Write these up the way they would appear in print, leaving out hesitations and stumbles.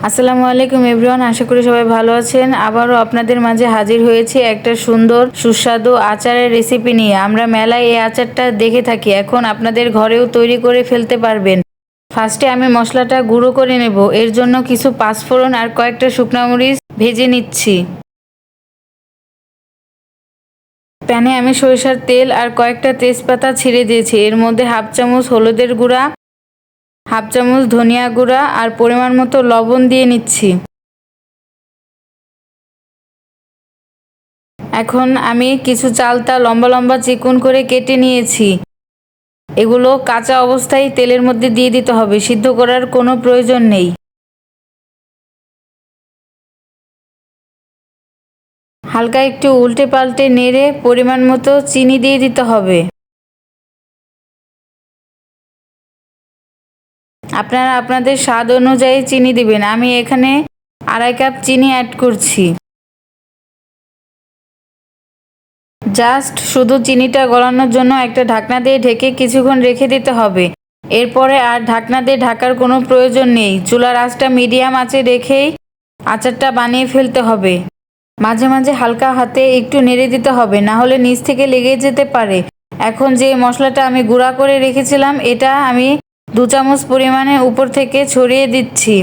আসসালামু আলাইকুম এভরিওয়ান, আশা করি সবাই ভালো আছেন। আবারও আপনাদের মাঝে হাজির হয়েছি একটা সুন্দর সুস্বাদু আচারের রেসিপি নিয়ে। আমরা মেলায় এই আচারটা দেখে থাকি, এখন আপনাদের ঘরেও তৈরি করে ফেলতে পারবেন। ফার্স্টে আমি মশলাটা গুঁড়ো করে নেব। এর জন্য কিছু পাঁচফোড়ন আর কয়েকটা শুকনো মরিচ ভেজে নিচ্ছি। প্যানে আমি সরিষার তেল আর কয়েকটা তেজপাতা ছিঁড়ে দিয়েছি। এর মধ্যে হাফ চামচ হলুদের গুঁড়া, হাফ চামচ ধনিয়া গুঁড়া আর পরিমাণ মতো লবণ দিয়ে নিচ্ছি। এখন আমি কিছু চালতা লম্বা লম্বা চিকন করে কেটে নিয়েছি। এগুলো কাঁচা অবস্থায় তেলের মধ্যে দিয়ে দিতে হবে, সিদ্ধ করার কোনো প্রয়োজন নেই। হালকা একটু উল্টে পাল্টে নেড়ে পরিমাণ মতো চিনি দিয়ে দিতে হবে। আপনারা আপনাদের স্বাদ অনুযায়ী চিনি দিবেন। আমি এখানে 2.5 কাপ চিনি অ্যাড করছি। জাস্ট শুধু চিনিটা গলানোর জন্য একটা ঢাকনা দিয়ে ঢেকে কিছুক্ষণ রেখে দিতে হবে। এরপরে আর ঢাকনা দিয়ে ঢাকার কোনো প্রয়োজন নেই। চুলার আঁচটা মিডিয়াম আঁচে রেখেই আচারটা বানিয়ে ফেলতে হবে। মাঝে মাঝে হালকা হাতে একটু নেড়ে দিতে হবে, না হলে নিচ থেকে লেগে যেতে পারে। এখন যে মশলাটা আমি গুঁড়া করে রেখেছিলাম, এটা আমি 2 চামচ পরিমাণে উপর থেকে ছড়িয়ে দিচ্ছি।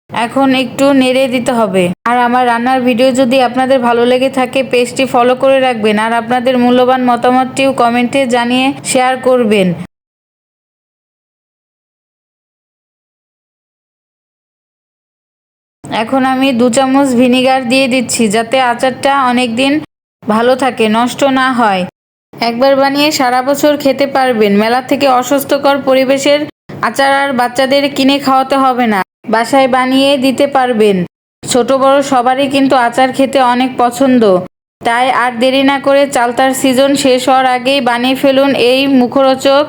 এখন একটু নেড়ে দিতে হবে। আর আমার রান্নার ভিডিও যদি আপনাদের ভালো লেগে থাকে, পেজটি ফলো করে রাখবেন আর আপনাদের মূল্যবান মতামতটিও কমেন্টে জানিয়ে শেয়ার করবেন। এখন আমি 2 চামচ ভিনিগার দিয়ে দিচ্ছি, যাতে আচারটা অনেক দিন ভালো থাকে, নষ্ট না হয়। একবার বানিয়ে সারা বছর খেতে পারবেন। মেলা থেকে অস্বাস্থ্যকর পরিবেশের আচার আর বাচ্চাদের কিনে খাওয়াতে হবে না, বাসায় বানিয়ে দিতে পারবেন। ছোট বড় সবারই কিন্তু আচার খেতে অনেক পছন্দ। তাই আর দেরি না করে চালতার সিজন শেষ হওয়ার আগেই বানিয়ে ফেলুন এই মুখরোচক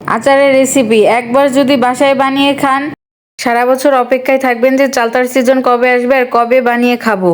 আচারের রেসিপি। একবার যদি বাসায় বানিয়ে খান, সারা বছর অপেক্ষায় থাকবেন যে চালতার সিজন কবে আসবে আর কবে বানিয়ে খাবো।